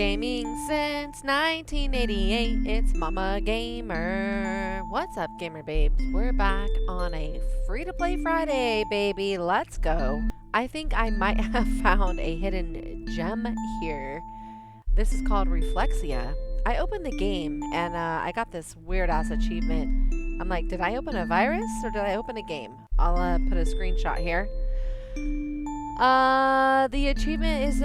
Gaming since 1988, it's Mama Gamer. What's up, gamer babes? We're back on a free-to-play Friday, baby. Let's go. I think I might have found a hidden gem here. This is called Reflexia. I opened the game and I got this weird-ass achievement. I'm like, did I open a virus or did I open a game? I'll put a screenshot here. The achievement is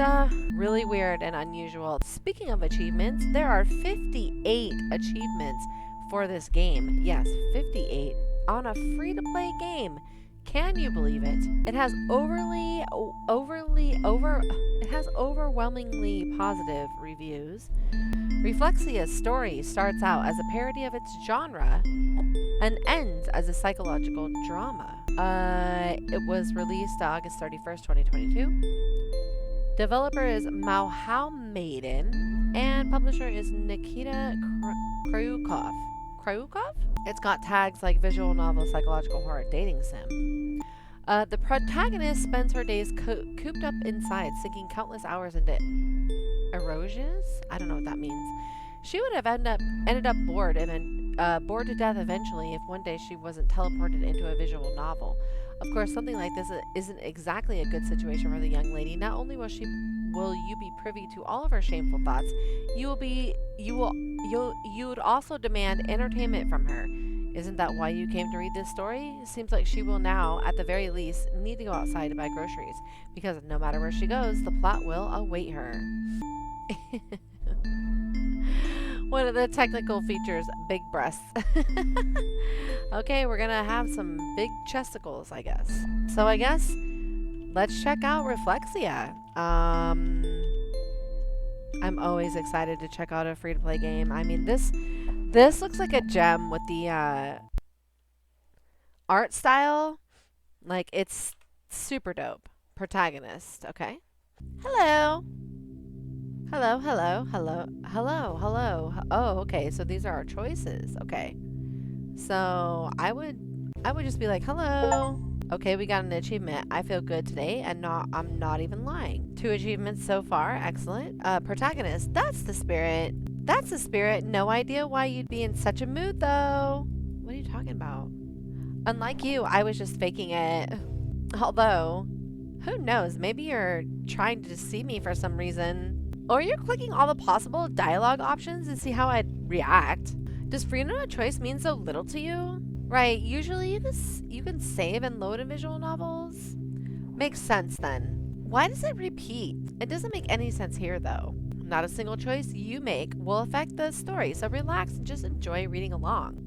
really weird and unusual. Speaking of achievements, there are 58 achievements for this game. Yes, 58 on a free-to-play game. Can you believe it? It has overwhelmingly positive reviews. Reflexia's story starts out as a parody of its genre and ends as a psychological drama. It was released August 31st, 2022. Developer is Mahoumaiden, and publisher is Nikita Kryukov. Kryukov? It's got tags like visual novel, psychological horror, dating sim. The protagonist spends her days cooped up inside, sinking countless hours into eroges? I don't know what that means. She would have ended up bored to death eventually if one day she wasn't teleported into a visual novel. Of course, something like this isn't exactly a good situation for the young lady. Not only will you be privy to all of her shameful thoughts, you would also demand entertainment from her. Isn't that why you came to read this story? It seems like she will now, at the very least, need to go outside to buy groceries, because no matter where she goes, the plot will await her. One of the technical features, big breasts. Okay, we're gonna have some big chesticles, I guess. So I guess let's check out Reflexia. I'm always excited to check out a free-to-play game. I mean, this looks like a gem with the art style. Like, it's super dope. Protagonist, okay? Hello. Hello, hello, hello, hello, hello. Oh, okay, so these are our choices. Okay. So I would just be like, hello. Okay, we got an achievement. I feel good today, and I'm not even lying. 2 achievements so far. Excellent. Protagonist. That's the spirit. That's the spirit. No idea why you'd be in such a mood, though. What are you talking about? Unlike you, I was just faking it. Although, who knows? Maybe you're trying to deceive me for some reason. Or you're clicking all the possible dialogue options to see how I'd react. Does freedom of choice mean so little to you? Right, usually you can save and load in visual novels. Makes sense then. Why does it repeat? It doesn't make any sense here though. Not a single choice you make will affect the story, so relax and just enjoy reading along.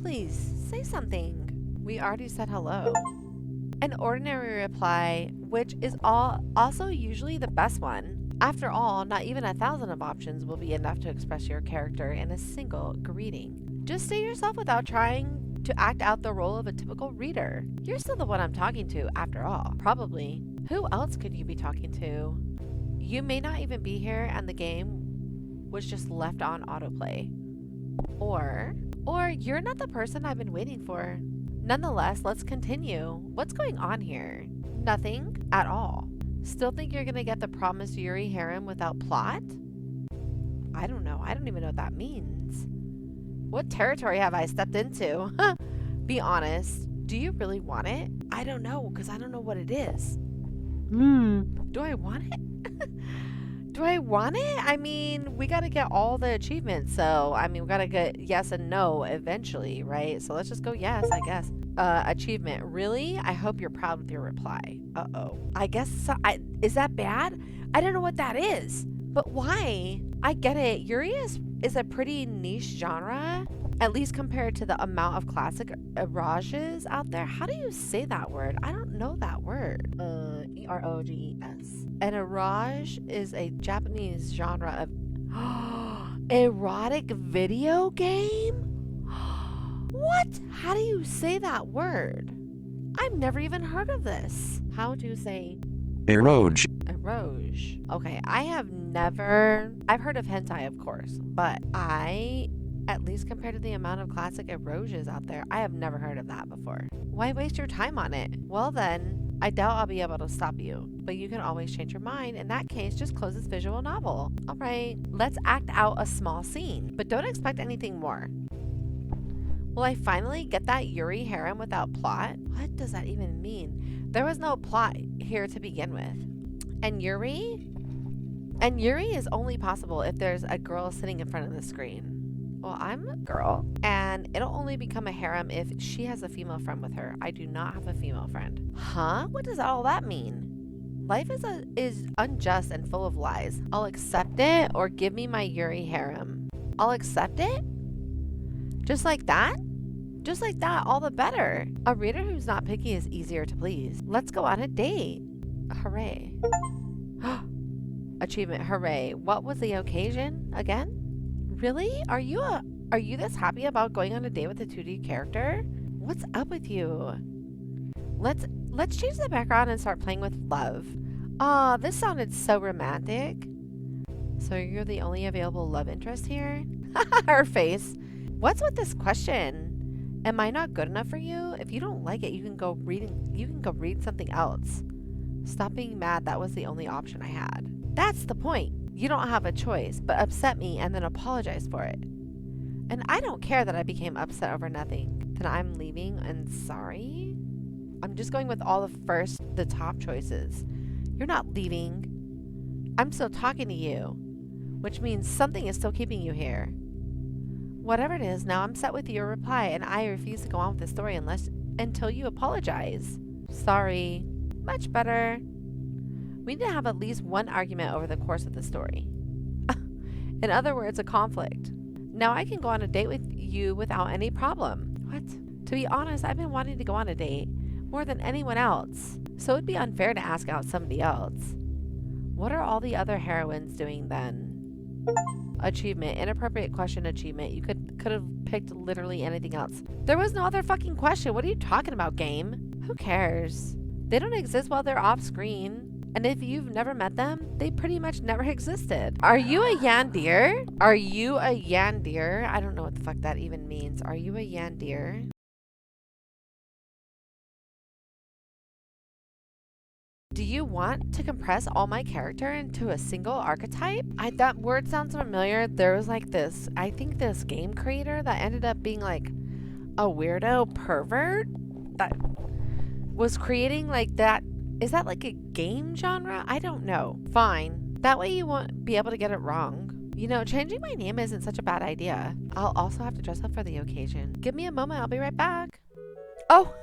Please, say something. We already said hello. An ordinary reply, which is also usually the best one. After all, not even 1,000 of options will be enough to express your character in a single greeting. Just stay yourself without trying to act out the role of a typical reader. You're still the one I'm talking to, after all. Probably. Who else could you be talking to? You may not even be here and the game was just left on autoplay. Or you're not the person I've been waiting for. Nonetheless, let's continue. What's going on here? Nothing at all. Still think you're gonna get the promised yuri harem without plot? I don't know. I don't even know what that means. What territory have I stepped into? Be honest. Do you really want it? I don't know, because I don't know what it is. Do I want it? Do I want it? I mean, we gotta get all the achievements, so, I mean, we gotta get yes and no eventually, right? So let's just go yes, I guess. Achievement. Really? I hope you're proud with your reply. Uh-oh. I guess so. Is that bad? I don't know what that is. But why? I get it. Yuri is a pretty niche genre, at least compared to the amount of classic eroges out there. How do you say that word? I don't know that word. eroges. An eroge is a Japanese genre of erotic video game? What? How do you say that word? I've never even heard of this. How do you say eroge? Eroge. Okay, I've heard of hentai, of course, but at least compared to the amount of classic eroges out there, I have never heard of that before. Why waste your time on it? Well then, I doubt I'll be able to stop you, but you can always change your mind. In that case, just close this visual novel. All right, let's act out a small scene, but don't expect anything more. Will I finally get that Yuri harem without plot? What does that even mean? There was no plot here to begin with. And Yuri? And Yuri is only possible if there's a girl sitting in front of the screen. Well, I'm a girl, and it'll only become a harem if she has a female friend with her. I do not have a female friend. Huh? What does all that mean? Life is unjust and full of lies. I'll accept it, or give me my Yuri harem. I'll accept it? Just like that? Just like that, all the better. A reader who's not picky is easier to please. Let's go on a date. Hooray. Achievement, hooray. What was the occasion again? Really? Are you this happy about going on a date with a 2D character? What's up with you? Let's change the background and start playing with love. Aw, this sounded so romantic. So you're the only available love interest here? Her face. What's with this question? Am I not good enough for you? If you don't like it, you can go read something else. Stop being mad. That was the only option I had. That's the point. You don't have a choice, but upset me and then apologize for it. And I don't care that I became upset over nothing. Then I'm leaving and sorry? I'm just going with all the top choices. You're not leaving. I'm still talking to you, which means something is still keeping you here. Whatever it is, now I'm set with your reply, and I refuse to go on with the story until you apologize. Sorry. Much better. We need to have at least one argument over the course of the story. In other words, a conflict. Now I can go on a date with you without any problem. What? To be honest, I've been wanting to go on a date more than anyone else, so it'd be unfair to ask out somebody else. What are all the other heroines doing then? Achievement, inappropriate question achievement. You could have picked literally anything else. There was no other fucking question. What are you talking about, game? Who cares? They don't exist while they're off screen. And if you've never met them, they pretty much never existed. Are you a yandere? Are you a yandere? I don't know what the fuck that even means. Are you a yandere? Do you want to compress all my character into a single archetype? That word sounds familiar. There was like this, I think this game creator that ended up being like a weirdo pervert that was creating like that. Is that like a game genre? I don't know. Fine. That way you won't be able to get it wrong. You know, changing my name isn't such a bad idea. I'll also have to dress up for the occasion. Give me a moment. I'll be right back. Oh,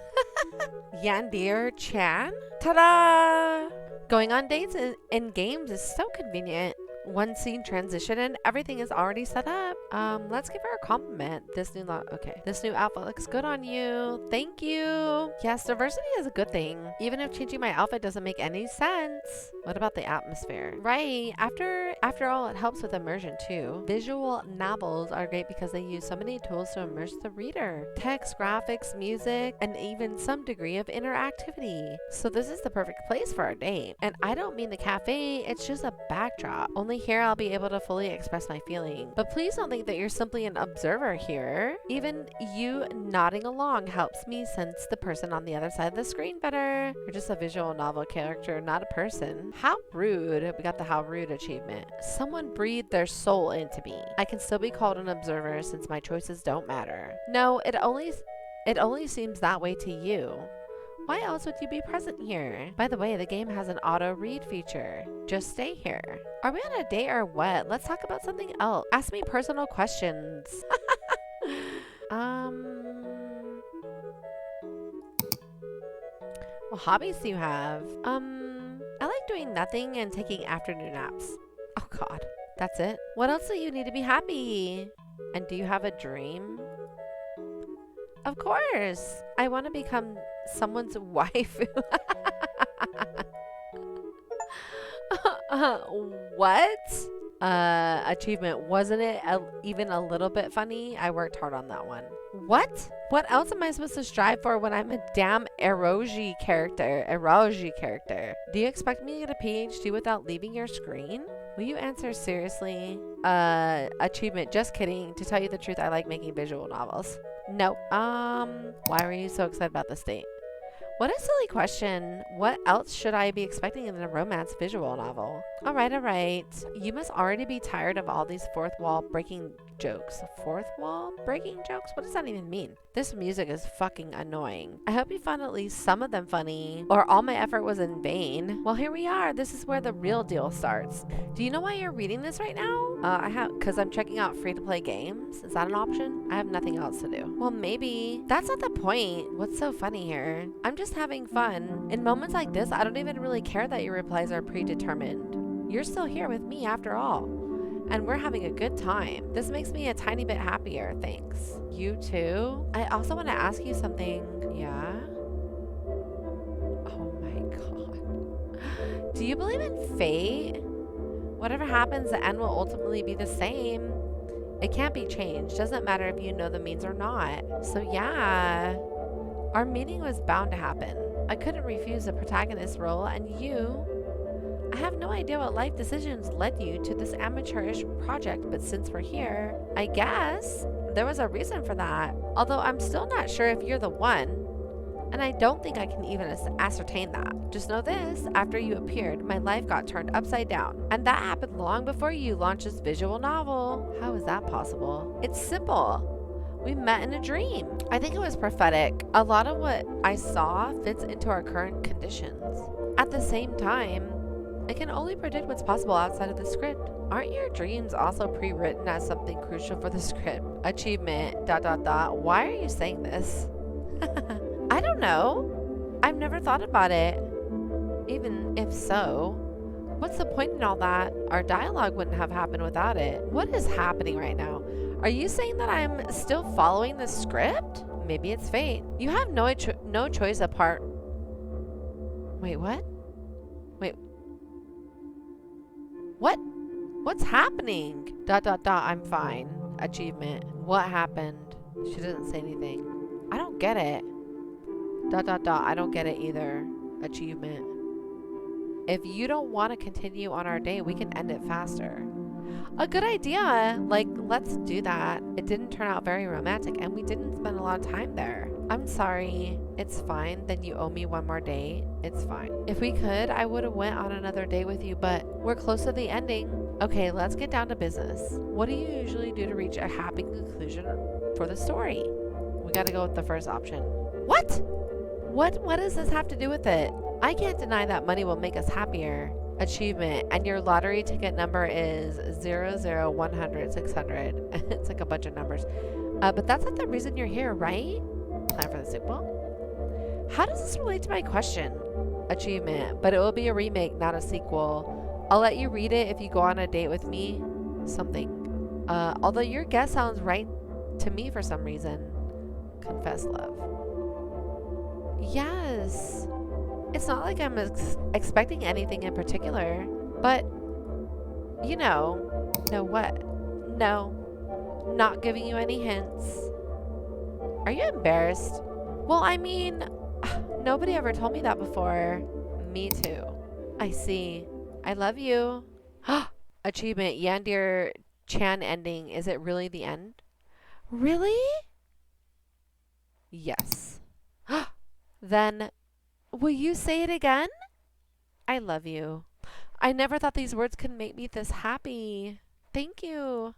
Yandere-chan? Ta-da! Going on dates in games is so convenient. One scene transition and everything is already set up. Let's give her a compliment. This new outfit looks good on you. Thank you. Yes, diversity is a good thing, even if changing my outfit doesn't make any sense. What about the atmosphere? Right. After all, it helps with immersion too. Visual novels are great because they use so many tools to immerse the reader. Text, graphics, music, and even some degree of interactivity. So this is the perfect place for our date. And I don't mean the cafe, it's just a backdrop. Only here I'll be able to fully express my feeling. But please don't think that you're simply an observer here. Even you nodding along helps me sense the person on the other side of the screen better. You're just a visual novel character, not a person. How rude. We got the how rude achievement. Someone breathed their soul into me. I can still be called an observer since my choices don't matter. No, it only seems that way to you. Why else would you be present here? By the way, the game has an auto read feature. Just stay here. Are we on a date or what? Let's talk about something else. Ask me personal questions. What hobbies do you have? I like doing nothing and taking afternoon naps. Oh God, that's it? What else do you need to be happy? And do you have a dream? Of course. I want to become someone's wife. What? Achievement. Wasn't it even a little bit funny? I worked hard on that one. What? What else am I supposed to strive for when I'm a damn eroge character? Do you expect me to get a PhD without leaving your screen? Will you answer seriously? Achievement. Just kidding. To tell you the truth, I like making visual novels. Nope. Why were you so excited about this date? What a silly question. What else should I be expecting in a romance visual novel? All right. You must already be tired of all these fourth wall breaking jokes. Fourth wall breaking jokes? What does that even mean? This music is fucking annoying. I hope you found at least some of them funny, or all my effort was in vain. Well, here we are. This is where the real deal starts. Do you know why you're reading this right now? Because I'm checking out free-to-play games. Is that an option? I have nothing else to do. Well, maybe. That's not the point. What's so funny here? I'm just having fun. In moments like this, I don't even really care that your replies are predetermined. You're still here with me after all. And we're having a good time. This makes me a tiny bit happier, thanks. You too? I also want to ask you something. Yeah? Oh my god. Do you believe in fate? Whatever happens, the end will ultimately be the same. It can't be changed. Doesn't matter if you know the means or not. So yeah, our meeting was bound to happen. I couldn't refuse the protagonist role, and I have no idea what life decisions led you to this amateurish project, but since we're here, I guess there was a reason for that. Although I'm still not sure if you're the one, and I don't think I can even ascertain that. Just know this, after you appeared, my life got turned upside down. And that happened long before you launched this visual novel. How is that possible? It's simple. We met in a dream. I think it was prophetic. A lot of what I saw fits into our current conditions. At the same time, I can only predict what's possible outside of the script. Aren't your dreams also pre-written as something crucial for the script? Achievement, ... Why are you saying this? I don't know. I've never thought about it. Even if so, what's the point in all that? Our dialogue wouldn't have happened without it. What is happening right now? Are you saying that I'm still following the script? Maybe it's fate. You have no choice apart. Wait, what? Wait. What? What's happening? ... I'm fine. Achievement. What happened? She doesn't say anything. I don't get it. ... I don't get it either. Achievement. If you don't want to continue on our date, we can end it faster. A good idea. Like, let's do that. It didn't turn out very romantic, and we didn't spend a lot of time there. I'm sorry. It's fine. Then you owe me one more date. It's fine. If we could, I would have went on another date with you, but we're close to the ending. Okay, let's get down to business. What do you usually do to reach a happy conclusion for the story? We gotta go with the first option. What? What does this have to do with it? I can't deny that money will make us happier. Achievement. And your lottery ticket number is 00, 600. It's like a bunch of numbers. But that's not the reason you're here, right? Time for the sequel. How does this relate to my question? Achievement. But it will be a remake, not a sequel. I'll let you read it if you go on a date with me. Something. Although your guess sounds right to me for some reason. Confess love. Yes. It's not like I'm expecting anything in particular, but you know what? No, not giving you any hints. Are you embarrassed? Well, I mean, nobody ever told me that before. Me too. I see. I love you. Achievement, yandere Chan ending. Is it really the end? Really? Yes. Then, will you say it again? I love you. I never thought these words could make me this happy. Thank you.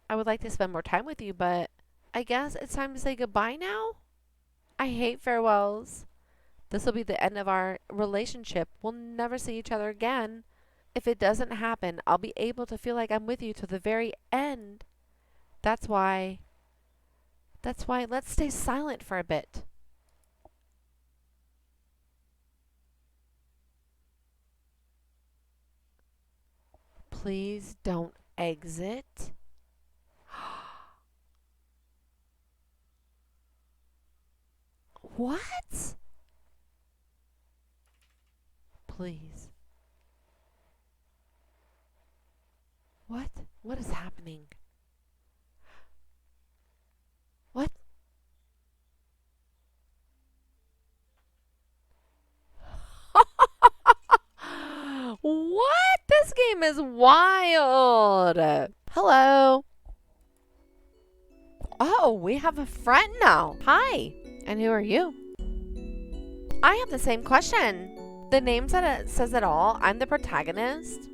I would like to spend more time with you, but I guess it's time to say goodbye now? I hate farewells. This will be the end of our relationship. We'll never see each other again. If it doesn't happen, I'll be able to feel like I'm with you to the very end. That's why let's stay silent for a bit. Please don't exit. What? Please. What? What is happening? What? What? This game is wild. Hello. Oh, we have a friend now. Hi. And who are you? I have the same question. The name says it all. I'm the protagonist.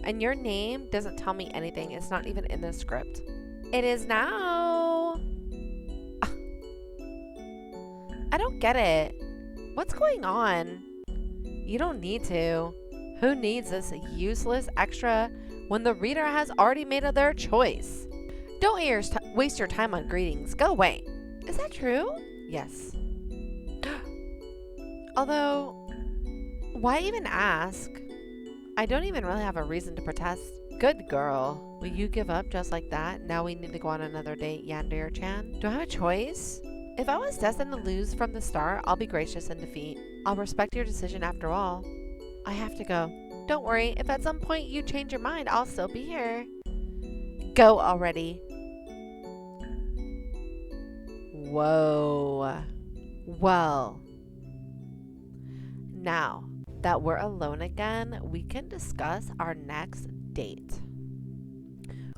And your name doesn't tell me anything. It's not even in the script. It is now. I don't get it. What's going on? You don't need to. Who needs this useless extra when the reader has already made their choice? Don't waste your time on greetings. Go away. Is that true? Yes. Although, why even ask? I don't even really have a reason to protest. Good girl. Will you give up just like that? Now we need to go on another date, Yandere-chan. Do I have a choice? If I was destined to lose from the start, I'll be gracious in defeat. I'll respect your decision after all. I have to go. Don't worry, if at some point you change your mind, I'll still be here. Go already. Whoa. Well. Now that we're alone again, we can discuss our next date.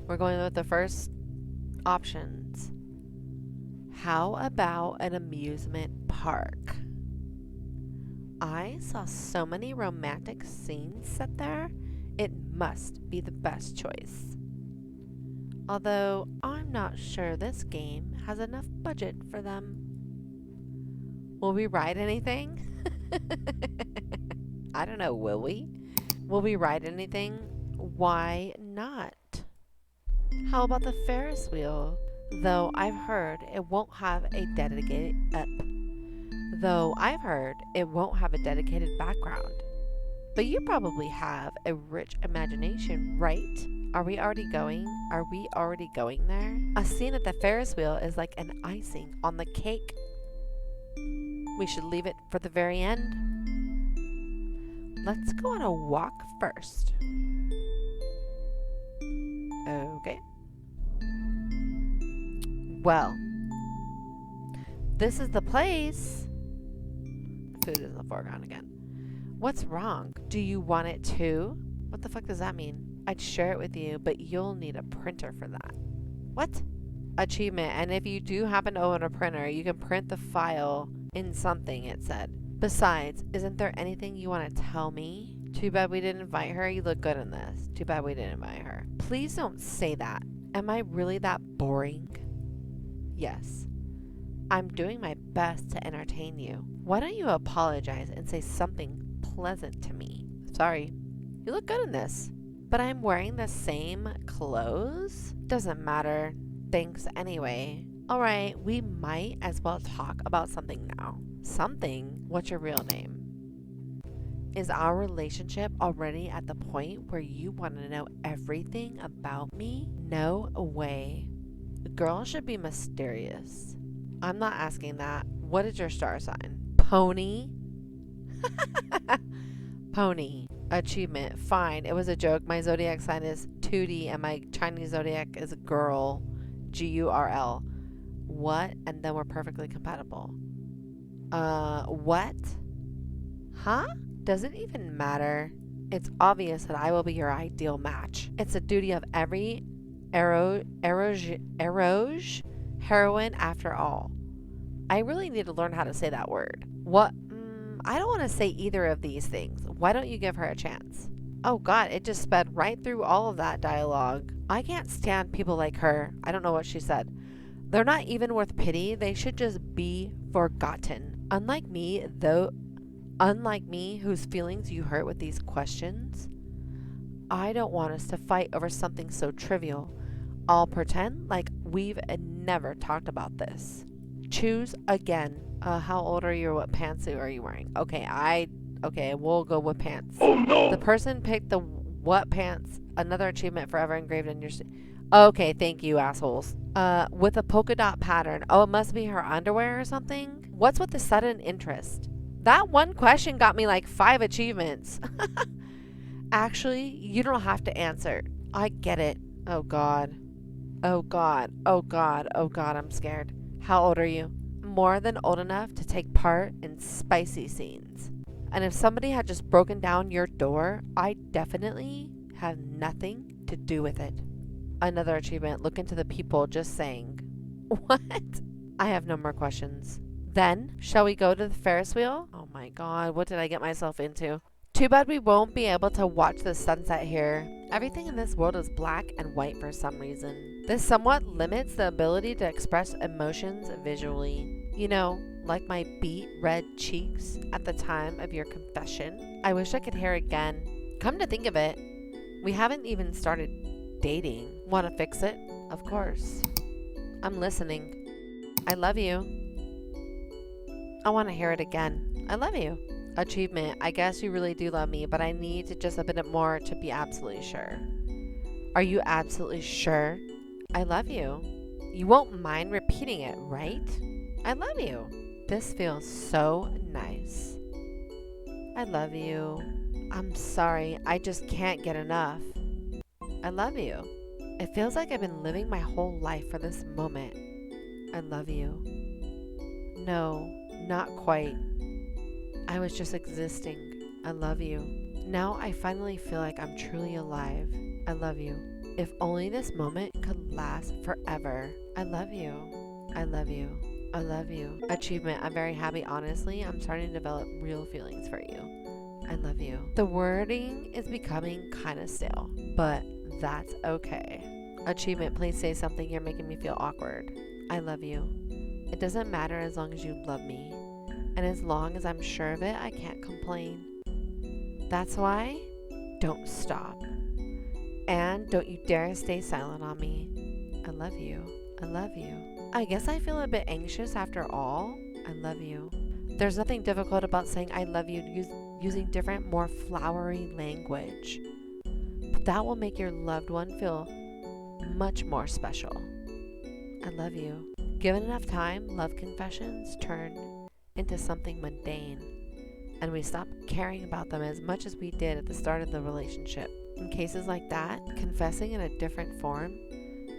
We're going with the first options. How about an amusement park? I saw so many romantic scenes set there. It must be the best choice. Although I'm not sure this game has enough budget for them. Will we ride anything? I don't know, will we? Will we ride anything? Why not? How about the Ferris wheel? Though I've heard it won't have a dedicated background. But you probably have a rich imagination, right? Are we already going there? A scene at the Ferris wheel is like an icing on the cake. We should leave it for the very end. Let's go on a walk first. Okay. Well, this is the place. Food is in the foreground again. What's wrong? Do you want it too? What the fuck does that mean? I'd share it with you, but you'll need a printer for that. What? Achievement. And if you do happen to own a printer, you can print the file in something, it said. Besides, isn't there anything you want to tell me? Too bad we didn't invite her. You look good in this. Too bad we didn't invite her. Please don't say that. Am I really that boring? Yes. I'm doing my best to entertain you. Why don't you apologize and say something pleasant to me? Sorry. You look good in this. But I'm wearing the same clothes? Doesn't matter. Thanks anyway. Alright, we might as well talk about something now. Something? What's your real name? Is our relationship already at the point where you want to know everything about me? No way. Girls should be mysterious. I'm not asking that. What is your star sign? Pony? Pony. Achievement. Fine. It was a joke. My zodiac sign is 2D and my Chinese zodiac is girl. G-U-R-L. What? And then we're perfectly compatible. What? Huh? Doesn't even matter. It's obvious that I will be your ideal match. It's a duty of every eroge heroine after all. I really need to learn how to say that word. What? I don't want to say either of these things. Why don't you give her a chance? Oh god, it just sped right through all of that dialogue. I can't stand people like her. I don't know what she said. They're not even worth pity. They should just be forgotten. Unlike me, whose feelings you hurt with these questions, I don't want us to fight over something so trivial. I'll pretend like we've never talked about this. Choose again. How old are you or what pantsuit are you wearing? Okay, we'll go with pants. Oh no! The person picked the what pants. Another achievement forever engraved in your... Okay, thank you, assholes. With a polka dot pattern. Oh, it must be her underwear or something? What's with the sudden interest? That one question got me like 5 achievements. Actually, you don't have to answer. I get it. Oh god. Oh god. Oh god. Oh god, I'm scared. How old are you? More than old enough to take part in spicy scenes. And if somebody had just broken down your door, I definitely have nothing to do with it. Another achievement. Look into the people. Just saying. What? I have no more questions. Then, shall we go to the Ferris wheel? Oh my god, what did I get myself into? Too bad we won't be able to watch the sunset here. Everything in this world is black and white for some reason. This somewhat limits the ability to express emotions visually. You know, like my beet red cheeks at the time of your confession. I wish I could hear again. Come to think of it, we haven't even started dating. Want to fix it? Of course. I'm listening. I love you. I want to hear it again. I love you. Achievement. I guess you really do love me, but I need to just a bit more to be absolutely sure. Are you absolutely sure? I love you. You won't mind repeating it, right? I love you. This feels so nice. I love you. I'm sorry, I just can't get enough. I love you. It feels like I've been living my whole life for this moment. I love you. No, not quite. I was just existing. I love you. Now I finally feel like I'm truly alive. I love you. If only this moment could last forever. I love you. I love you. I love you. Achievement. I'm very happy. Honestly, I'm starting to develop real feelings for you. I love you. The wording is becoming kind of stale, but that's okay. Achievement. Please say something. You're making me feel awkward. I love you. It doesn't matter as long as you love me. And as long as I'm sure of it, I can't complain. That's why, don't stop. And don't you dare stay silent on me. I love you. I love you. I guess I feel a bit anxious after all. I love you. There's nothing difficult about saying I love you using different, more flowery language. But that will make your loved one feel much more special. I love you. Given enough time, love confessions turn into something mundane, and we stop caring about them as much as we did at the start of the relationship. In cases like that, confessing in a different form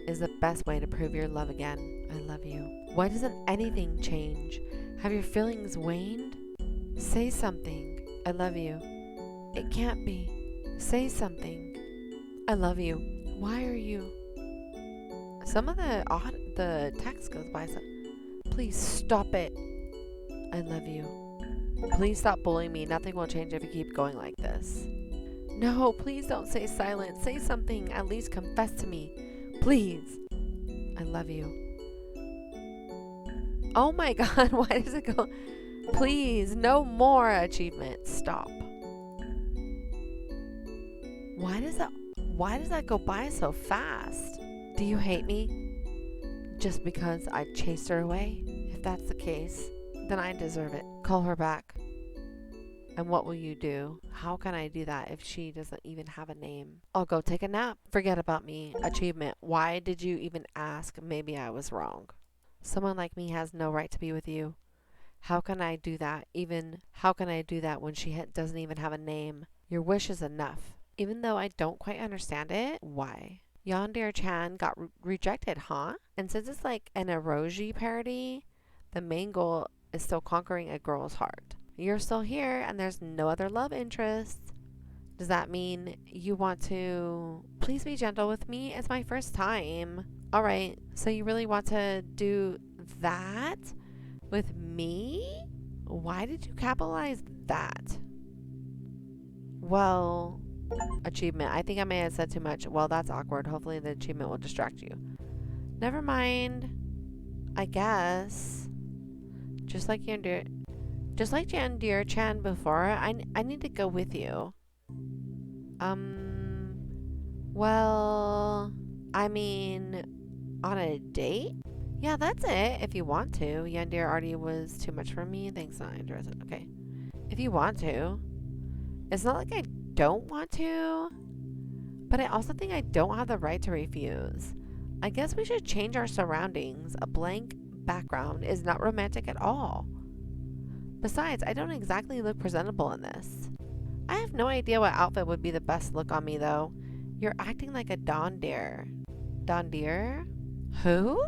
is the best way to prove your love again. I love you. Why doesn't anything change? Have your feelings waned? Say something. I love you. It can't be. Say something. I love you. Why are you? Some of the text goes by so. Please stop it. I love you. Please stop bullying me. Nothing will change if you keep going like this. No, please don't say silent. Say something. At least confess to me. Please. I love you. Oh my god, why does it go? Please, no more. Achievement. Stop. Why does that go by so fast? Do you hate me? Just because I chased her away? If that's the case, then I deserve it. Call her back. And what will you do? How can I do that if she doesn't even have a name? I'll go take a nap. Forget about me. Achievement. Why did you even ask? Maybe I was wrong. Someone like me has no right to be with you. How can I do that? How can I do that when she doesn't even have a name? Your wish is enough. Even though I don't quite understand it, why? Yandere-chan got rejected, huh? And since it's like an eroge parody, the main goal is still conquering a girl's heart. You're still here and there's no other love interests. Does that mean you want to... Please be gentle with me. It's my first time. Alright, so you really want to do that with me? Why did you capitalize that? Well... Achievement. I think I may have said too much. Well, that's awkward. Hopefully the achievement will distract you. Never mind. I guess. Just like Yandere-chan before, I need to go with you. Well, I mean, on a date? Yeah, that's it, if you want to. Yandere already was too much for me. Thanks, not interested. Okay. If you want to. It's not like I don't want to, but I also think I don't have the right to refuse. I guess we should change our surroundings. A blank background is not romantic at all. Besides, I don't exactly look presentable in this. I have no idea what outfit would be the best look on me, though. You're acting like a dandere. Dandere? Who?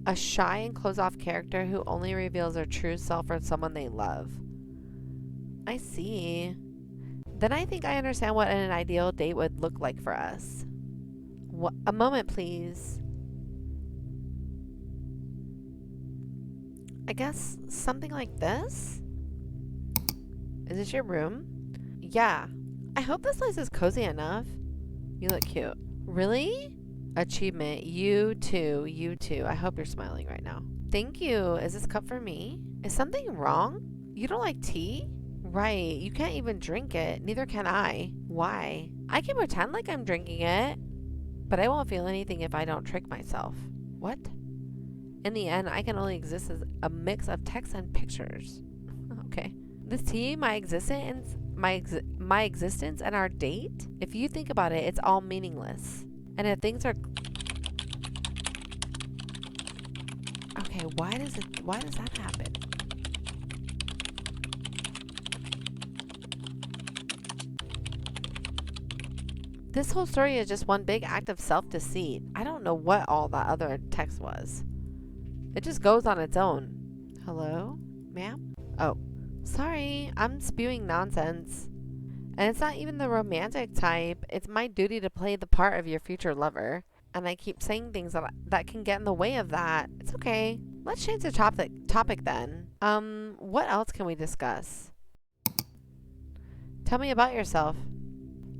A shy and closed-off character who only reveals their true self for someone they love. I see. Then I think I understand what an ideal date would look like for us. A moment, please. I guess something like this? Is this your room? Yeah. I hope this place is cozy enough. You look cute. Really? Achievement. You too. You too. I hope you're smiling right now. Thank you. Is this cup for me? Is something wrong? You don't like tea? Right. You can't even drink it. Neither can I. Why? I can pretend like I'm drinking it, but I won't feel anything if I don't trick myself. What? In the end, I can only exist as a mix of text and pictures. Okay. This tea, my existence, my existence and our date? If you think about it, it's all meaningless. And if things are... Okay, why does that happen? This whole story is just one big act of self-deceit. I don't know what all that other text was. It just goes on its own. Hello? Ma'am? Oh. Sorry, I'm spewing nonsense. And it's not even the romantic type. It's my duty to play the part of your future lover. And I keep saying things that can get in the way of that. It's okay. Let's change the topic then. What else can we discuss? Tell me about yourself.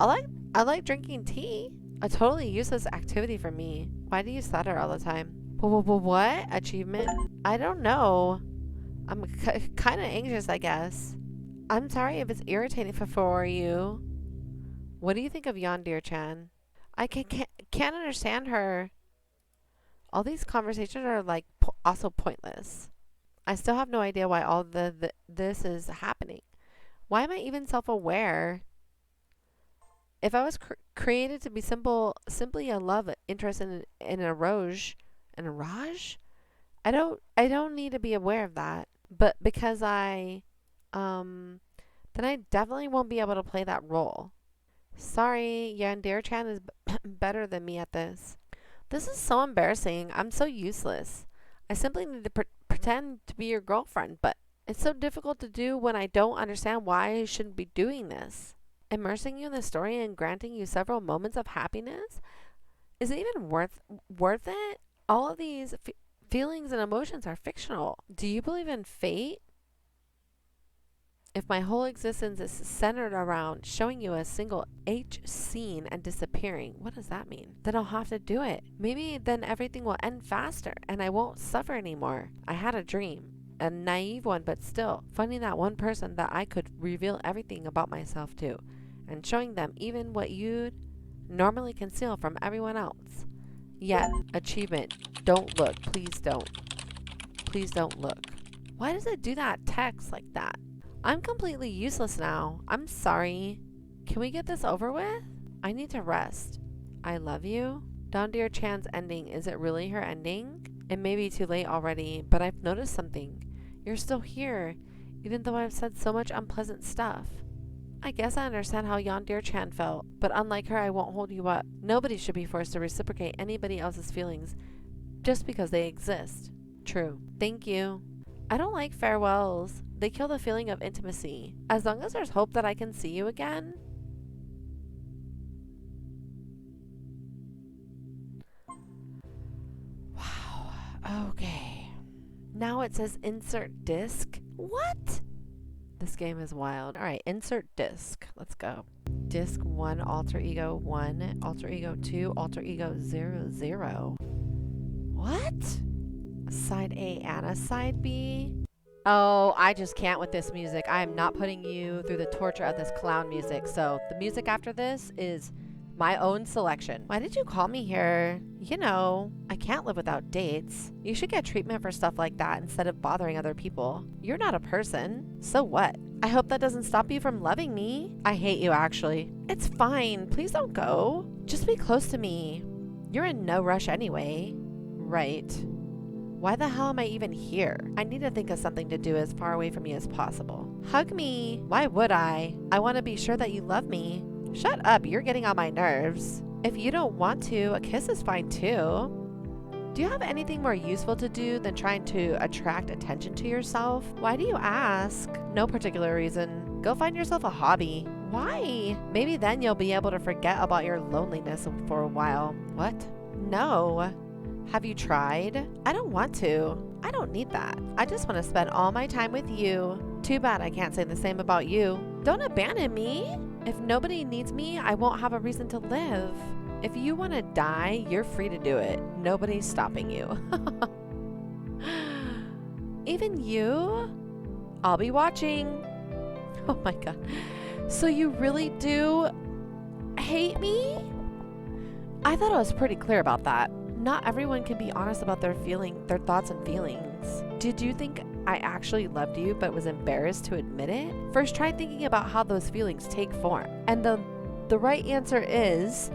I like drinking tea. A totally useless activity for me. Why do you stutter all the time? What? Achievement? I don't know. I'm kind of anxious, I guess. I'm sorry if it's irritating for you. What do you think of Yandere-chan? I can't understand her. All these conversations are like also pointless. I still have no idea why all this is happening. Why am I even self-aware? If I was created to be simply a love interest in eroge, I don't need to be aware of that. But because then I definitely won't be able to play that role. Sorry, Yandere-chan is better than me at this. This is so embarrassing. I'm so useless. I simply need to pretend to be your girlfriend, but it's so difficult to do when I don't understand why I shouldn't be doing this. Immersing you in the story and granting you several moments of happiness? Is it even worth it? All of these feelings and emotions are fictional. Do you believe in fate? If my whole existence is centered around showing you a single H scene and disappearing, what does that mean? Then I'll have to do it. Maybe then everything will end faster and I won't suffer anymore. I had a dream. A naive one, but still, finding that one person that I could reveal everything about myself to, and showing them even what you'd normally conceal from everyone else. Yet, achievement, don't look, please don't. Please don't look. Why does it do that text like that? I'm completely useless now. I'm sorry. Can we get this over with? I need to rest. I love you. Yandere-chan's ending, is it really her ending? It may be too late already, but I've noticed something. You're still here, even though I've said so much unpleasant stuff. I guess I understand how Yandere-chan felt, but unlike her, I won't hold you up. Nobody should be forced to reciprocate anybody else's feelings just because they exist. True. Thank you. I don't like farewells. They kill the feeling of intimacy. As long as there's hope that I can see you again. Wow. Okay. Now it says insert disc. What? This game is wild. Alright, insert disc. Let's go. Disc 1, alter ego 1, alter ego 2, alter ego 0. What? A side A and a side B? Oh, I just can't with this music. I am not putting you through the torture of this clown music. So the music after this is my own selection. Why did you call me here? You know, I can't live without dates. You should get treatment for stuff like that instead of bothering other people. You're not a person. So what? I hope that doesn't stop you from loving me. I hate you, actually. It's fine. Please don't go. Just be close to me. You're in no rush anyway. Right. Why the hell am I even here? I need to think of something to do as far away from you as possible. Hug me. Why would I? I want to be sure that you love me. Shut up, you're getting on my nerves. If you don't want to, a kiss is fine too. Do you have anything more useful to do than trying to attract attention to yourself? Why do you ask? No particular reason. Go find yourself a hobby. Why? Maybe then you'll be able to forget about your loneliness for a while. What? No. Have you tried? I don't want to. I don't need that. I just want to spend all my time with you. Too bad I can't say the same about you. Don't abandon me. If nobody needs me, I won't have a reason to live. If you want to die, you're free to do it. Nobody's stopping you. Even you? I'll be watching. Oh my God. So you really do hate me? I thought I was pretty clear about that. Not everyone can be honest about their thoughts and feelings. Did you think I actually loved you but was embarrassed to admit it? First, try thinking about how those feelings take form. And the right answer is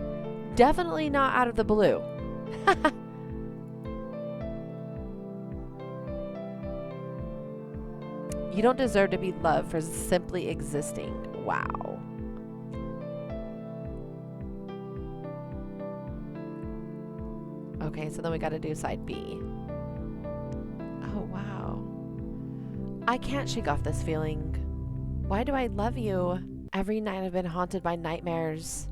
definitely not out of the blue. You don't deserve to be loved for simply existing. Wow. Okay, so then we got to do side B. Oh, wow. I can't shake off this feeling. Why do I love you? Every night I've been haunted by nightmares.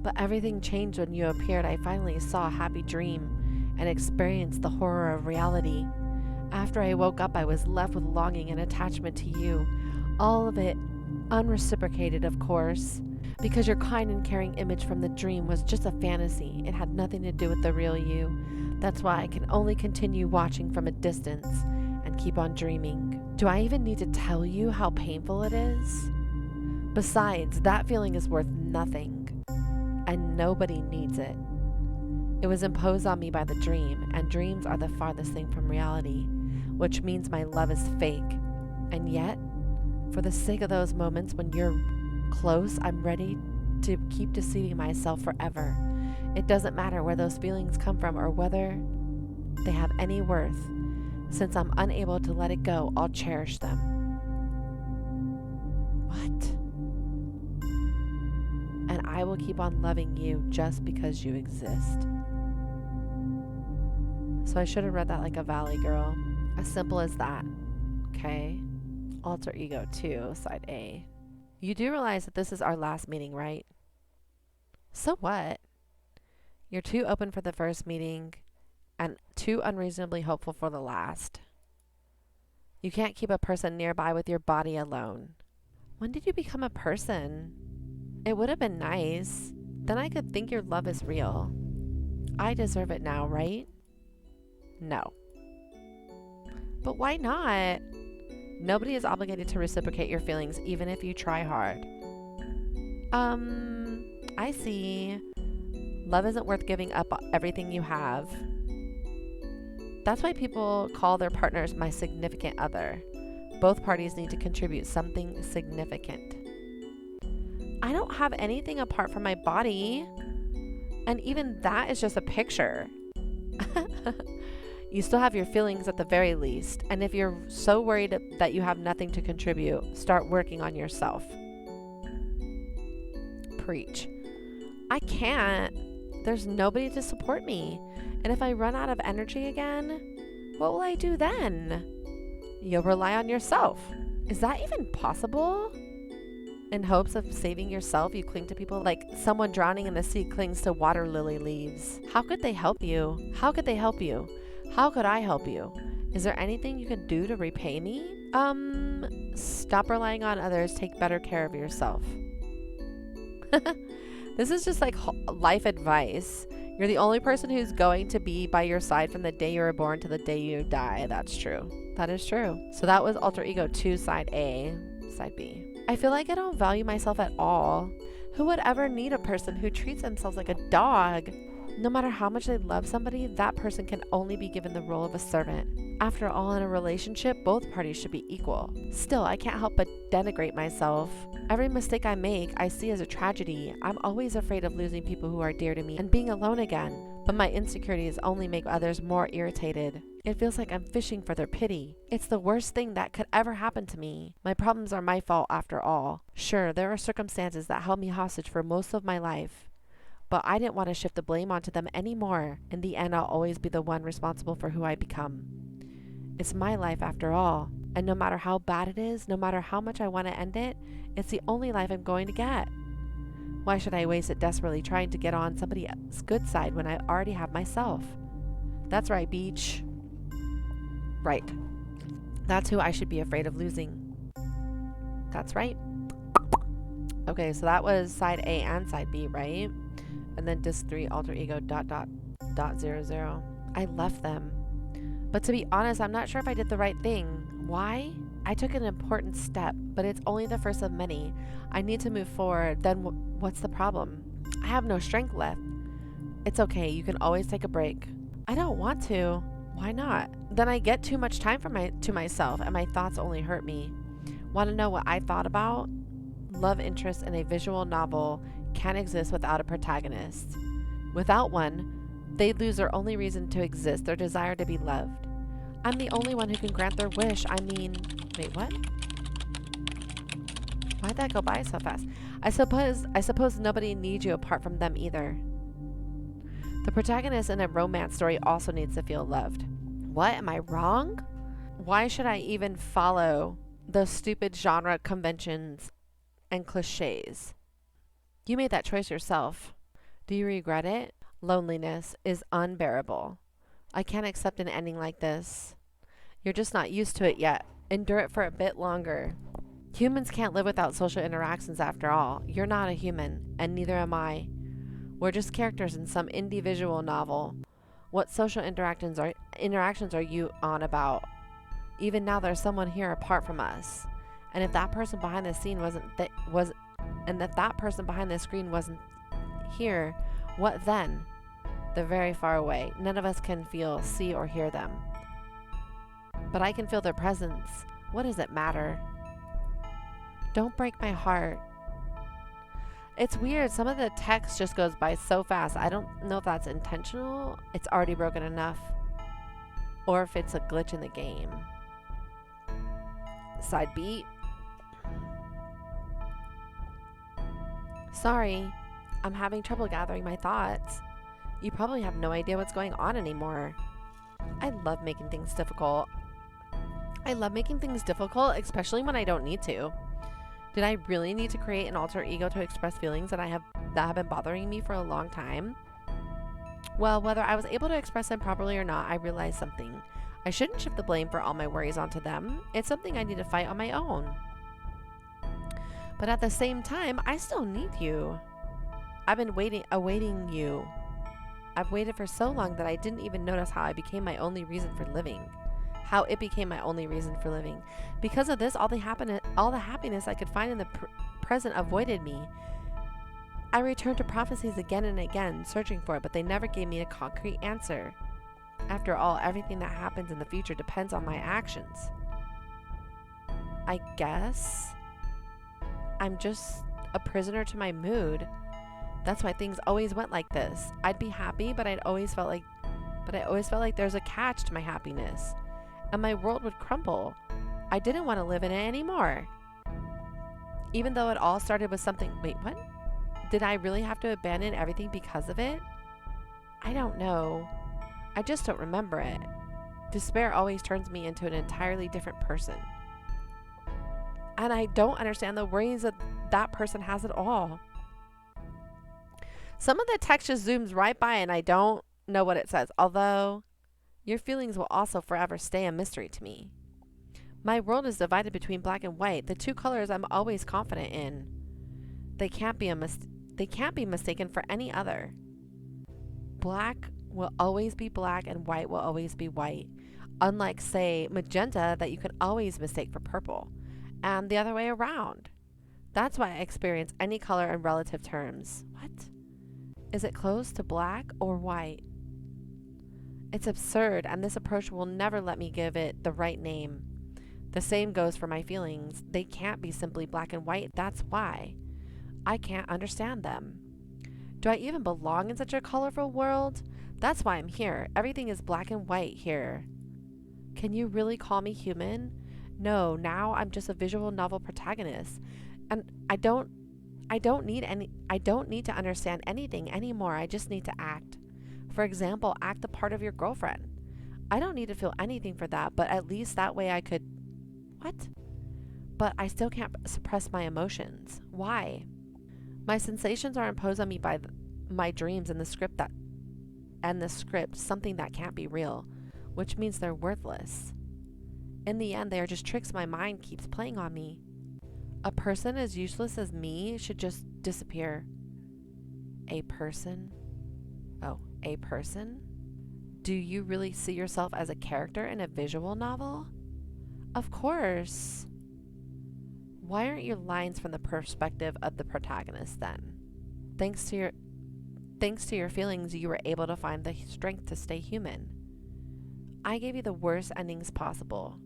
But everything changed when you appeared. I finally saw a happy dream and experienced the horror of reality. After I woke up, I was left with longing and attachment to you. All of it unreciprocated, of course, because your kind and caring image from the dream was just a fantasy. It had nothing to do with the real you. That's why I can only continue watching from a distance and keep on dreaming. Do I even need to tell you how painful it is? Besides, that feeling is worth nothing, and nobody needs it. It was imposed on me by the dream, and dreams are the farthest thing from reality, which means my love is fake. And yet, for the sake of those moments when you're close, I'm ready to keep deceiving myself forever. It doesn't matter where those feelings come from or whether they have any worth. Since I'm unable to let it go, I'll cherish them. What? And I will keep on loving you just because you exist. So I should have read that like a valley girl. As simple as that. Okay? Alter ego 2, side A. You do realize that this is our last meeting, right? So what? You're too open for the first meeting and too unreasonably hopeful for the last. You can't keep a person nearby with your body alone. When did you become a person? It would have been nice. Then I could think your love is real. I deserve it now, right? No. But why not? Nobody is obligated to reciprocate your feelings, even if you try hard. I see. Love isn't worth giving up everything you have. That's why people call their partners my significant other. Both parties need to contribute something significant. I don't have anything apart from my body. And even that is just a picture. You still have your feelings at the very least. And if you're so worried that you have nothing to contribute, start working on yourself. Preach. I can't. There's nobody to support me. And if I run out of energy again, what will I do then? You'll rely on yourself. Is that even possible? In hopes of saving yourself, you cling to people like someone drowning in the sea clings to water lily leaves. How could they help you? How could they help you? How could I help you? Is there anything you can do to repay me? Stop relying on others. Take better care of yourself. This is just like life advice. You're the only person who's going to be by your side from the day you were born to the day you die. That's true. That is true. So that was alter ego 2, side A, side B. I feel like I don't value myself at all. Who would ever need a person who treats themselves like a dog? No matter how much they love somebody, that person can only be given the role of a servant. After all, in a relationship, both parties should be equal. Still, I can't help but denigrate myself. Every mistake I make, I see as a tragedy. I'm always afraid of losing people who are dear to me and being alone again. But my insecurities only make others more irritated. It feels like I'm fishing for their pity. It's the worst thing that could ever happen to me. My problems are my fault after all. Sure, there are circumstances that held me hostage for most of my life. But I didn't want to shift the blame onto them anymore. In the end, I'll always be the one responsible for who I become. It's my life after all. And no matter how bad it is, no matter how much I want to end it, it's the only life I'm going to get. Why should I waste it desperately trying to get on somebody else's good side when I already have myself? That's right, Beach. Right. That's who I should be afraid of losing. That's right. Okay, so that was side A and side B, right? And then disc 3 alter ego ... 0 I left them. But to be honest, I'm not sure if I did the right thing. Why? I took an important step, but it's only the first of many. I need to move forward. Then what's the problem? I have no strength left. It's okay. You can always take a break. I don't want to. Why not? Then I get too much time to myself, and my thoughts only hurt me. Want to know what I thought about? Love interest in a visual novel can't exist without a protagonist. Without one, they'd lose their only reason to exist, their desire to be loved. I'm the only one who can grant their wish. I mean, wait, what? Why'd that go by so fast? I suppose nobody needs you apart from them either. The protagonist in a romance story also needs to feel loved. What? Am I wrong? Why should I even follow those stupid genre conventions and cliches? You made that choice yourself. Do you regret it? Loneliness is unbearable. I can't accept an ending like this. You're just not used to it yet. Endure it for a bit longer. Humans can't live without social interactions after all. You're not a human, and neither am I. We're just characters in some indie visual novel. What social interactions are you on about? Even now there's someone here apart from us. And if that person behind the scene if that person behind the screen wasn't here, what then? They're very far away. None of us can feel, see, or hear them. But I can feel their presence. What does it matter? Don't break my heart. It's weird. Some of the text just goes by so fast. I don't know if that's intentional. It's already broken enough. Or if it's a glitch in the game. Side B. Sorry. I'm having trouble gathering my thoughts. You probably have no idea what's going on anymore. I love making things difficult. Especially when I don't need to. Did I really need to create an alter ego to express feelings that have been bothering me for a long time? Well, whether I was able to express them properly or not, I realized something. I shouldn't shift the blame for all my worries onto them. It's something I need to fight on my own. But at the same time, I still need you. I've been awaiting you. I've waited for so long that I didn't even notice how it became my only reason for living. Because of this, all the happiness I could find in the present avoided me. I returned to prophecies again and again, searching for it, but they never gave me a concrete answer. After all, everything that happens in the future depends on my actions. I guess I'm just a prisoner to my mood. That's why things always went like this. I'd be happy, but I always felt like there's a catch to my happiness. And my world would crumble. I didn't want to live in it anymore. Even though it all started with something... Wait, what? Did I really have to abandon everything because of it? I don't know. I just don't remember it. Despair always turns me into an entirely different person. And I don't understand the worries that person has at all. Some of the text just zooms right by and I don't know what it says. Although, your feelings will also forever stay a mystery to me. My world is divided between black and white, the two colors I'm always confident in. They can't be mistaken for any other. Black will always be black and white will always be white. Unlike, say, magenta that you can always mistake for purple. And the other way around. That's why I experience any color in relative terms. What? Is it close to black or white? It's absurd, and this approach will never let me give it the right name. The same goes for my feelings. They can't be simply black and white. That's why. I can't understand them. Do I even belong in such a colorful world? That's why I'm here. Everything is black and white here. Can you really call me human? No, now I'm just a visual novel protagonist. And I don't need to understand anything anymore. I just need to act. For example, act the part of your girlfriend. I don't need to feel anything for that, but at least that way I could... What? But I still can't suppress my emotions. Why? My sensations are imposed on me by my dreams and the script, something that can't be real, which means they're worthless. In the end, they are just tricks my mind keeps playing on me. A person as useless as me should just disappear. A person? Oh, a person? Do you really see yourself as a character in a visual novel? Of course. Why aren't your lines from the perspective of the protagonist then? Thanks to your feelings, you were able to find the strength to stay human. I gave you the worst endings possible.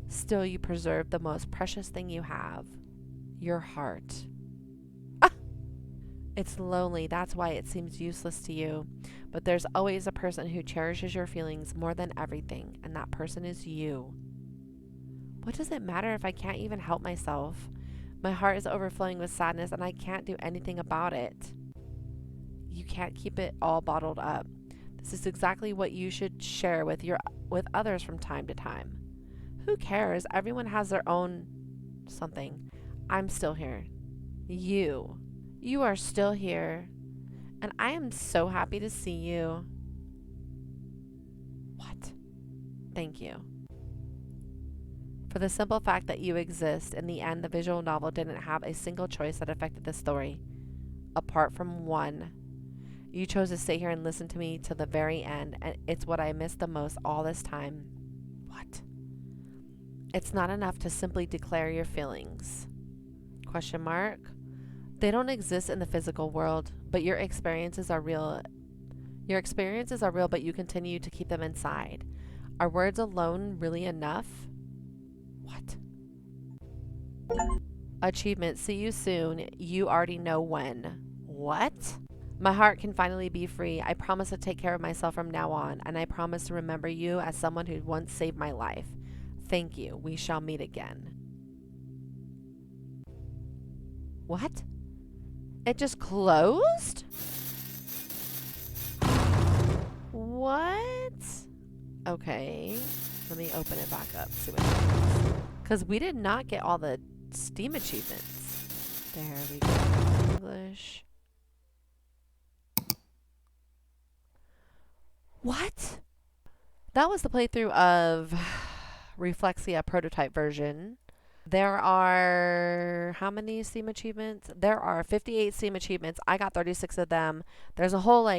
Still, you preserved the most precious thing you have. Your heart. Ah! It's lonely, that's why it seems useless to you. But there's always a person who cherishes your feelings more than everything, and that person is you. What does it matter if I can't even help myself? My heart is overflowing with sadness, and I can't do anything about it. You can't keep it all bottled up. This is exactly what you should share with others from time to time. Who cares? Everyone has their own something. I'm still here. You are still here. And I am so happy to see you. What? Thank you. For the simple fact that you exist, in the end, the visual novel didn't have a single choice that affected the story. Apart from one. You chose to stay here and listen to me till the very end, and it's what I missed the most all this time. What? It's not enough to simply declare your feelings. Question mark? They don't exist in the physical world, but your experiences are real. Your experiences are real, but you continue to keep them inside. Are words alone really enough? What? Achievement. See you soon. You already know when. What? My heart can finally be free. I promise to take care of myself from now on, and I promise to remember you as someone who once saved my life. Thank you. We shall meet again. What? It just closed? What? Okay. Let me open it back up. See what happens. Because we did not get all the Steam achievements. There we go. English. What? That was the playthrough of Reflexia Prototype version. There are how many Steam achievements? There are 58 Steam achievements. I got 36 of them. There's a whole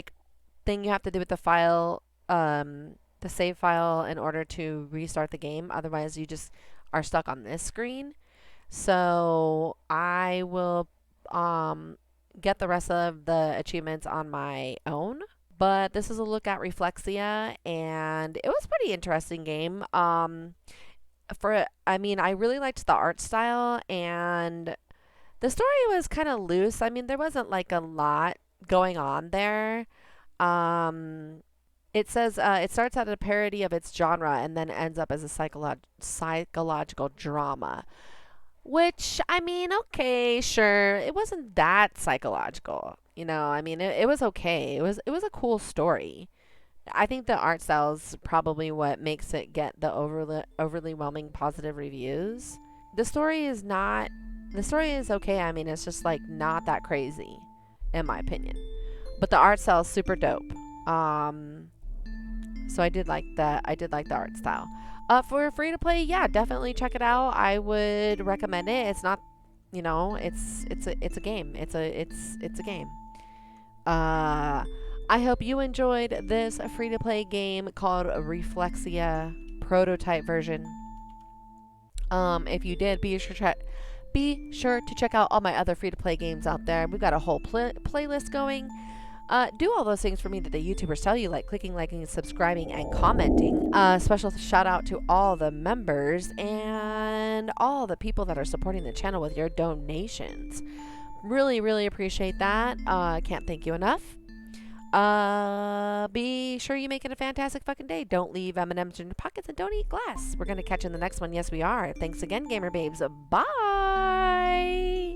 thing you have to do with the file, the save file, in order to restart the game. Otherwise, you just are stuck on this screen. So I will get the rest of the achievements on my own. But this is a look at Reflexia, and it was a pretty interesting game. I really liked the art style, and the story was kind of loose. I mean, there wasn't a lot going on there. It says it starts out a parody of its genre and then ends up as a psychological drama. Which, I mean, okay, sure. It wasn't that psychological. It was okay. It was a cool story. I think the art style is probably what makes it get the overly whelming positive reviews. The story is okay. I mean, it's just not that crazy, in my opinion. But the art style is super dope. So I did like the art style. For free to play, yeah, definitely check it out. I would recommend it. It's not, it's a game. It's a game. I hope you enjoyed this free-to-play game called Reflexia Prototype version. If you did, be sure to check out all my other free-to-play games out there. We've got a whole playlist going. Do all those things for me that the YouTubers tell you, like clicking, liking, subscribing, and commenting. Special shout out to all the members and all the people that are supporting the channel with your donations. Really, really appreciate that. I can't thank you enough. Be sure you make it a fantastic fucking day. Don't leave M&Ms in your pockets and don't eat glass. We're going to catch you in the next one. Yes, we are. Thanks again, Gamer Babes. Bye.